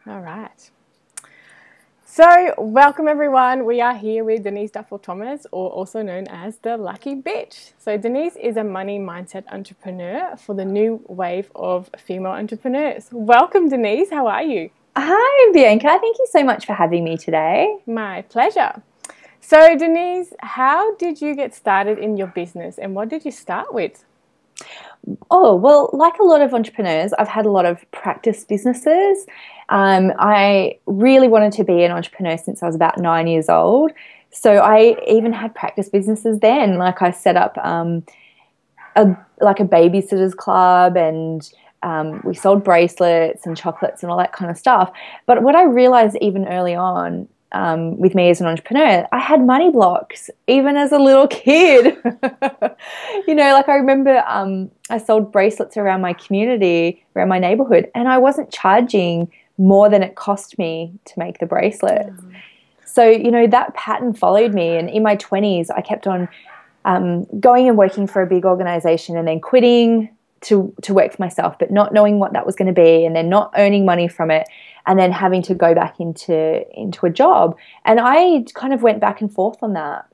All right. So, welcome everyone. We are here with Denise Duffield-Thomas, or also known as the Lucky Bitch. So, Denise is a money mindset entrepreneur for the new wave of female entrepreneurs. Welcome, Denise. How are you? Hi, Bianca. Thank you so much for having me today. My pleasure. So, Denise, how did you get started in your business and what did you start with? Oh, well, like a lot of entrepreneurs, I've had a lot of practice businesses. I really wanted to be an entrepreneur since I was about 9 years old. So I even had practice businesses then. Like I set up a babysitter's club, and we sold bracelets and chocolates and all that kind of stuff. But what I realized even early on, with me as an entrepreneur, I had money blocks even as a little kid. Like I remember I sold bracelets around my community, around my neighborhood, and I wasn't charging more than it cost me to make the bracelets. So, that pattern followed me. And in my 20s, I kept on going and working for a big organization and then quitting to work for myself, but not knowing what that was going to be, and then not earning money from it, and then having to go back into a job. And I kind of went back and forth on that,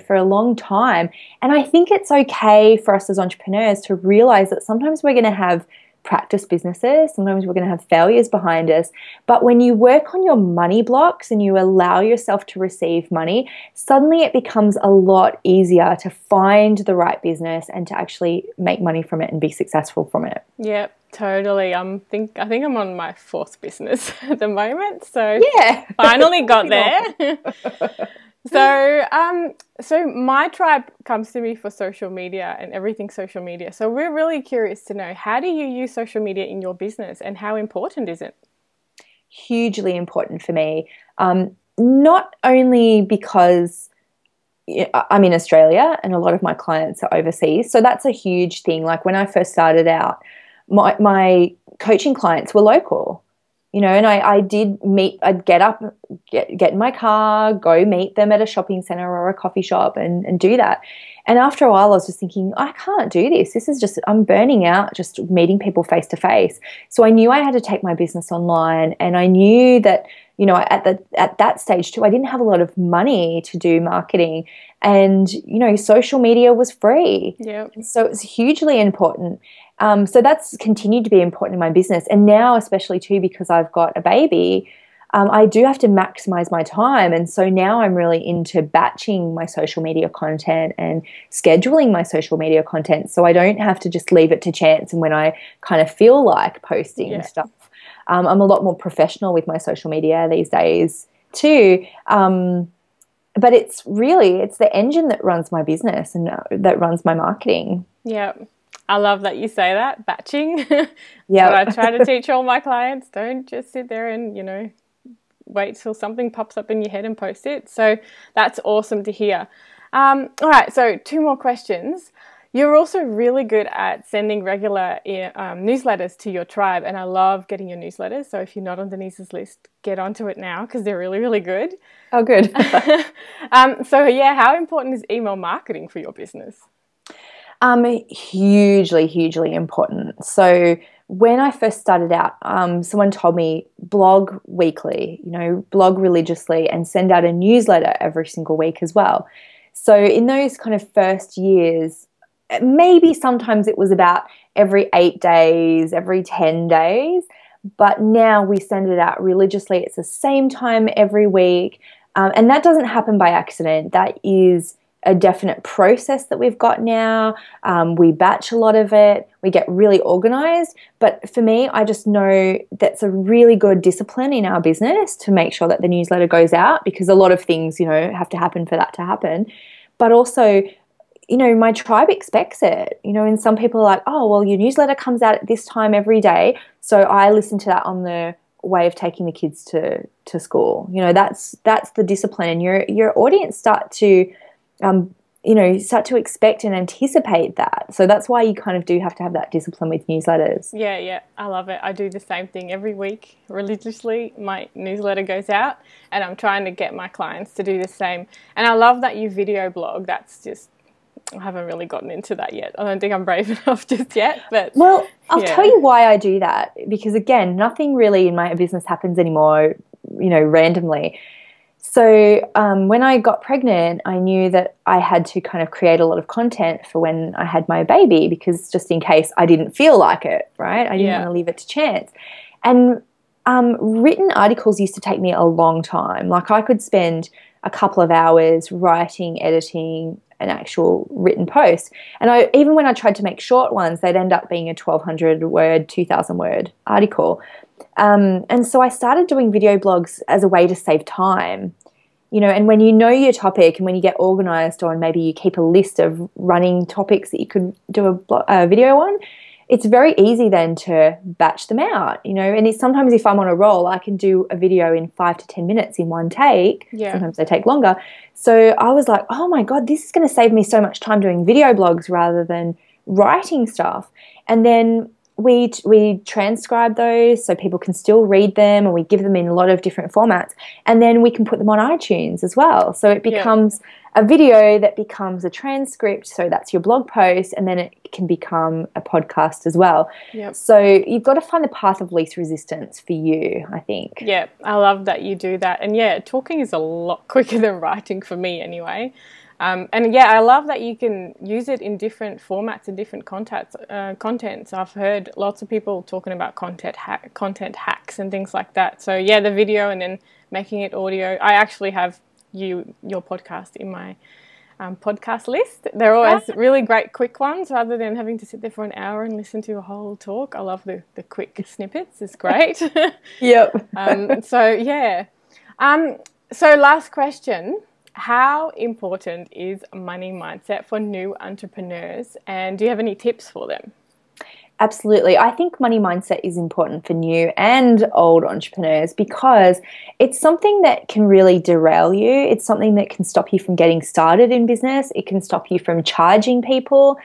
for a long time. And I think it's okay for us as entrepreneurs to realize that sometimes we're going to have practice businesses, sometimes we're going to have failures behind us. But when you work on your money blocks and you allow yourself to receive money, suddenly it becomes a lot easier to find the right business and to actually make money from it and be successful from it. Yep, totally. I think I'm on my fourth business at the moment. So yeah, finally got there. So my tribe comes to me for social media and everything social media. So we're really curious to know, how do you use social media in your business and how important is it? Hugely important for me. Not only because I'm in Australia and a lot of my clients are overseas. So that's a huge thing. Like when I first started out, my coaching clients were local. And I'd get up, get in my car, go meet them at a shopping center or a coffee shop and do that. And after a while, I was just thinking, I can't do this. I'm burning out just meeting people face to face. So I knew I had to take my business online, and I knew that, at that stage too, I didn't have a lot of money to do marketing, and, social media was free. Yeah. So it was hugely important. So that's continued to be important in my business. And now, especially too, because I've got a baby, I do have to maximize my time. And so now I'm really into batching my social media content and scheduling my social media content, so I don't have to just leave it to chance and when I kind of feel like posting stuff. I'm a lot more professional with my social media these days too. But it's the engine that runs my business and that runs my marketing. Yeah. I love that you say that, batching. Yeah. What I try to teach all my clients. Don't just sit there and, wait till something pops up in your head and post it. So that's awesome to hear. All right, so 2 more questions. You're also really good at sending regular newsletters to your tribe, and I love getting your newsletters. So if you're not on Denise's list, get onto it now because they're really, really good. Oh, good. How important is email marketing for your business? Hugely, hugely important. So when I first started out, someone told me blog weekly, blog religiously and send out a newsletter every single week as well. So in those kind of first years, maybe sometimes it was about every 8 days, every 10 days, but now we send it out religiously. It's the same time every week. And that doesn't happen by accident. That is a definite process that we've got now. We batch a lot of it. We get really organized. But for me, I just know that's a really good discipline in our business to make sure that the newsletter goes out, because a lot of things, have to happen for that to happen. But also, my tribe expects it, and some people are like, oh, well, your newsletter comes out at this time every day. So I listen to that on the way of taking the kids to school. That's the discipline, and your audience start to expect and anticipate that. So that's why you kind of do have to have that discipline with newsletters. Yeah, I love it. I do the same thing every week religiously. My newsletter goes out and I'm trying to get my clients to do the same. And I love that you video blog. That's just I haven't really gotten into that yet. I don't think I'm brave enough just yet. But well, I'll tell you why I do that, because again, nothing really in my business happens anymore, randomly. So when I got pregnant, I knew that I had to kind of create a lot of content for when I had my baby, because just in case I didn't feel like it, right? I didn't want to leave it to chance. And written articles used to take me a long time. Like I could spend a couple of hours writing, editing an actual written post. And even when I tried to make short ones, they'd end up being a 1,200 word, 2,000 word article. And so I started doing video blogs as a way to save time, and when you know your topic and when you get organized on, maybe you keep a list of running topics that you could do a video on, it's very easy then to batch them out, and sometimes if I'm on a roll, I can do a video in 5 to 10 minutes in one take. Sometimes they take longer. So I was like, oh my God, this is going to save me so much time doing video blogs rather than writing stuff. And then we transcribe those so people can still read them, and we give them in a lot of different formats, and then we can put them on iTunes as well. So it becomes a video that becomes a transcript, so that's your blog post, and then it can become a podcast as well. So you've got to find the path of least resistance for you, I think. I love that you do that. And talking is a lot quicker than writing for me anyway. I love that you can use it in different formats and different contents. I've heard lots of people talking about content hacks and things like that. So the video and then making it audio. I actually have your podcast in my podcast list. They're always really great quick ones rather than having to sit there for an hour and listen to a whole talk. I love the quick snippets. It's great. So last question. How important is money mindset for new entrepreneurs, and do you have any tips for them? Absolutely. I think money mindset is important for new and old entrepreneurs because it's something that can really derail you. It's something that can stop you from getting started in business. It can stop you from charging people.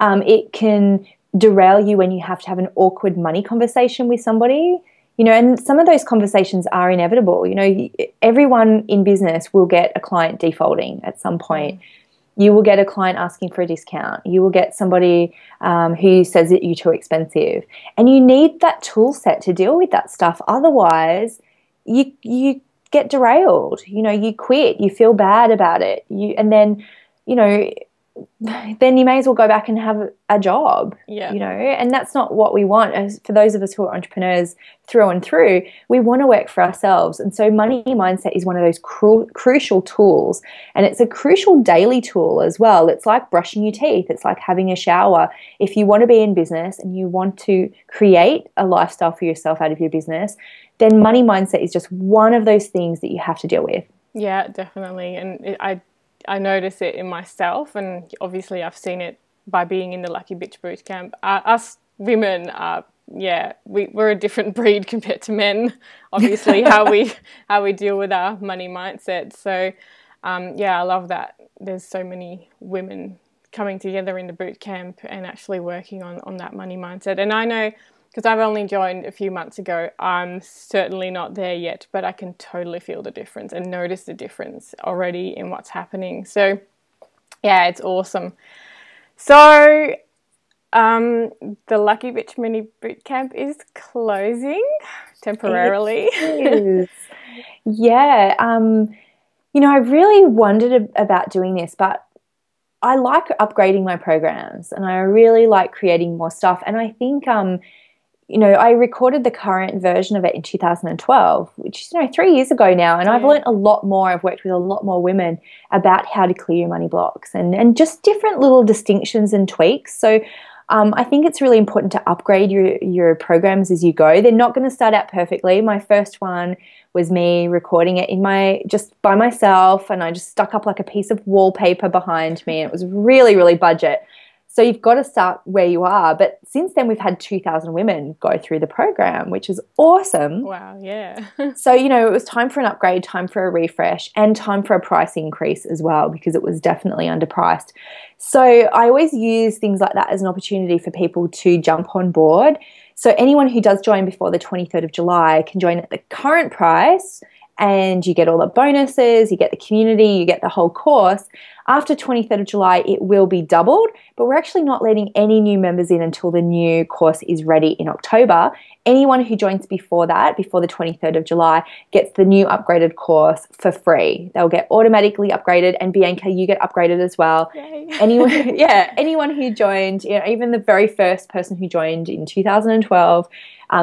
It can derail you when you have to have an awkward money conversation with somebody. And some of those conversations are inevitable. Everyone in business will get a client defaulting at some point. You will get a client asking for a discount. You will get somebody who says that you're too expensive. And you need that tool set to deal with that stuff. Otherwise, you get derailed. You quit. You feel bad about it. Then you may as well go back and have a job, and that's not what we want. As for those of us who are entrepreneurs through and through, we want to work for ourselves. And so money mindset is one of those crucial tools, and it's a crucial daily tool as well. It's like brushing your teeth. It's like having a shower. If you want to be in business and you want to create a lifestyle for yourself out of your business, then money mindset is just one of those things that you have to deal with. Yeah, definitely. And I notice it in myself, and obviously I've seen it by being in the Lucky Bitch Bootcamp. Us women are, we're a different breed compared to men, obviously, how we deal with our money mindset. So, I love that there's so many women coming together in the bootcamp and actually working on that money mindset. And I know, because I've only joined a few months ago, I'm certainly not there yet, but I can totally feel the difference and notice the difference already in what's happening. So, it's awesome. So, the Lucky Bitch Mini Bootcamp is closing temporarily. It is. I really wondered about doing this, but I like upgrading my programs and I really like creating more stuff. And I think I recorded the current version of it in 2012, which is, 3 years ago now. And I've learned a lot more. I've worked with a lot more women about how to clear your money blocks and just different little distinctions and tweaks. So I think it's really important to upgrade your programs as you go. They're not going to start out perfectly. My first one was me recording it just by myself, and I just stuck up like a piece of wallpaper behind me. It was really, really budget. So you've got to start where you are. But since then, we've had 2,000 women go through the program, which is awesome. Wow, yeah. So, it was time for an upgrade, time for a refresh, and time for a price increase as well, because it was definitely underpriced. So I always use things like that as an opportunity for people to jump on board. So anyone who does join before the 23rd of July can join at the current price, and you get all the bonuses, you get the community, you get the whole course. After 23rd of July, it will be doubled, but we're actually not letting any new members in until the new course is ready in October. Anyone who joins before that, before the 23rd of July, gets the new upgraded course for free. They'll get automatically upgraded, and Bianca, you get upgraded as well. Yay. Anyone who joined, even the very first person who joined in 2012,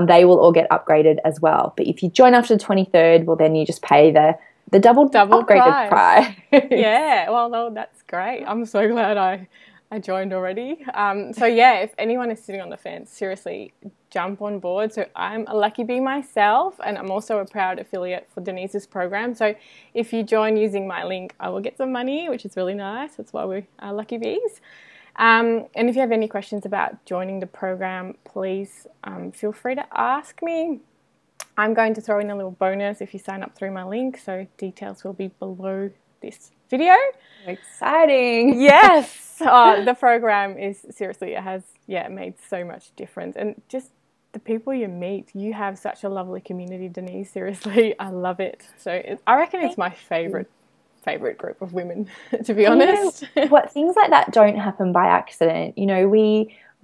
they will all get upgraded as well. But if you join after the 23rd, well, then you just pay the double upgraded price. Yeah, well, no, that's great. I'm so glad I joined already. So yeah, if anyone is sitting on the fence, seriously, jump on board. So I'm a Lucky Bee myself, and I'm also a proud affiliate for Denise's program. So if you join using my link, I will get some money, which is really nice. That's why we are Lucky Bees. And if you have any questions about joining the program, please feel free to ask me. I'm going to throw in a little bonus if you sign up through my link, so details will be below this video. Exciting. Yes. The program is, seriously, it has made so much difference. And just the people you meet, you have such a lovely community, Denise. Seriously, I love it. So I reckon it's my favorite group of women, to be honest. What things like that don't happen by accident.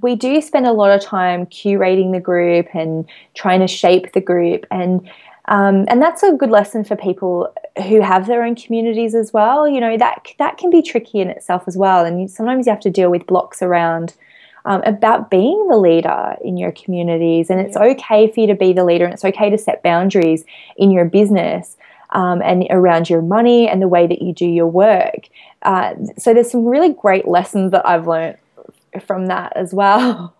We do spend a lot of time curating the group and trying to shape the group, and that's a good lesson for people who have their own communities as well. That can be tricky in itself as well, and sometimes you have to deal with blocks around about being the leader in your communities, and it's okay for you to be the leader, and it's okay to set boundaries in your business and around your money and the way that you do your work. So there's some really great lessons that I've learned from that as well.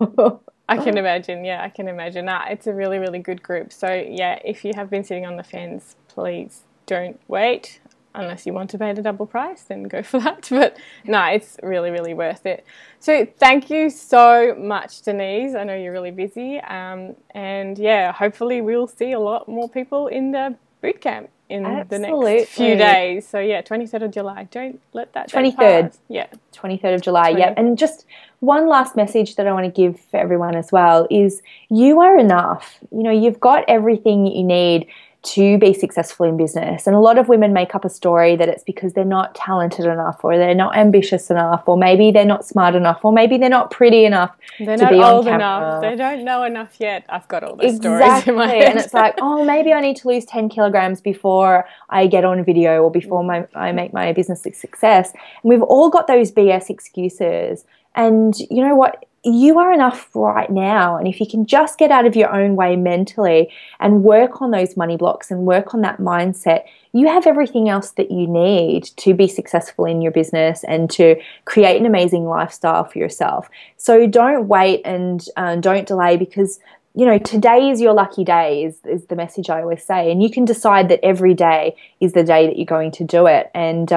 I can imagine. Yeah, I can imagine. It's a really, really good group. So yeah, if you have been sitting on the fence, please don't wait. Unless you want to pay the double price, then go for that. But no, it's really, really worth it. So thank you so much, Denise. I know you're really busy. And yeah, hopefully we'll see a lot more people in the bootcamp in the next few days. So yeah, 23rd of July. Don't let that 23rd. Yeah. 23rd of July. Yeah. And just one last message that I want to give for everyone as well is you are enough. You've got everything you need to be successful in business. And a lot of women make up a story that it's because they're not talented enough, or they're not ambitious enough, or maybe they're not smart enough, or maybe they're not pretty enough to be on camera. They're not old enough. They don't know enough yet. I've got all those stories in my head. And it's like, maybe I need to lose 10 kilograms before I get on video, or before I make my business a success. And we've all got those BS excuses. And you know what? You are enough right now. And if you can just get out of your own way mentally and work on those money blocks and work on that mindset, you have everything else that you need to be successful in your business and to create an amazing lifestyle for yourself. So don't wait and don't delay, because today is your lucky day is the message I always say. And you can decide that every day is the day that you're going to do it. And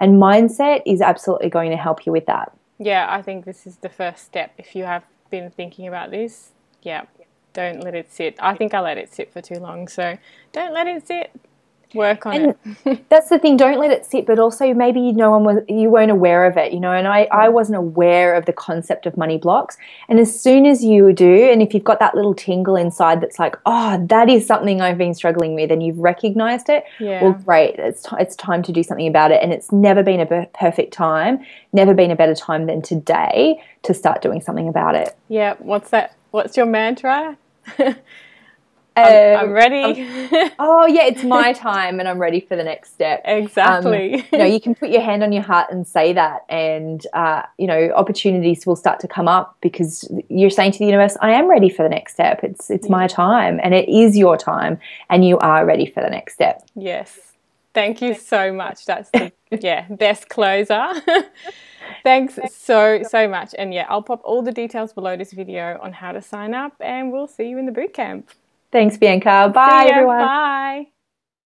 mindset is absolutely going to help you with that. Yeah, I think this is the first step. If you have been thinking about this, don't let it sit. I think I let it sit for too long, so don't let it sit. Work on it. That's the thing. Don't let it sit, but also maybe you weren't aware of it, and I wasn't aware of the concept of money blocks. And as soon as you do, and if you've got that little tingle inside that's like, that is something I've been struggling with, and you've recognized it, well, great. It's time to do something about it. And it's never been a perfect time, never been a better time than today to start doing something about it. Yeah. What's that? What's your mantra? I'm ready. It's my time and I'm ready for the next step. Exactly. You can put your hand on your heart and say that, and opportunities will start to come up because you're saying to the universe, I am ready for the next step. It's my time, and it is your time, and you are ready for the next step. Yes. Thank you so much. That's the best closer. Thanks so much. And I'll pop all the details below this video on how to sign up, and we'll see you in the bootcamp. Thanks, Bianca. Bye, everyone. Bye.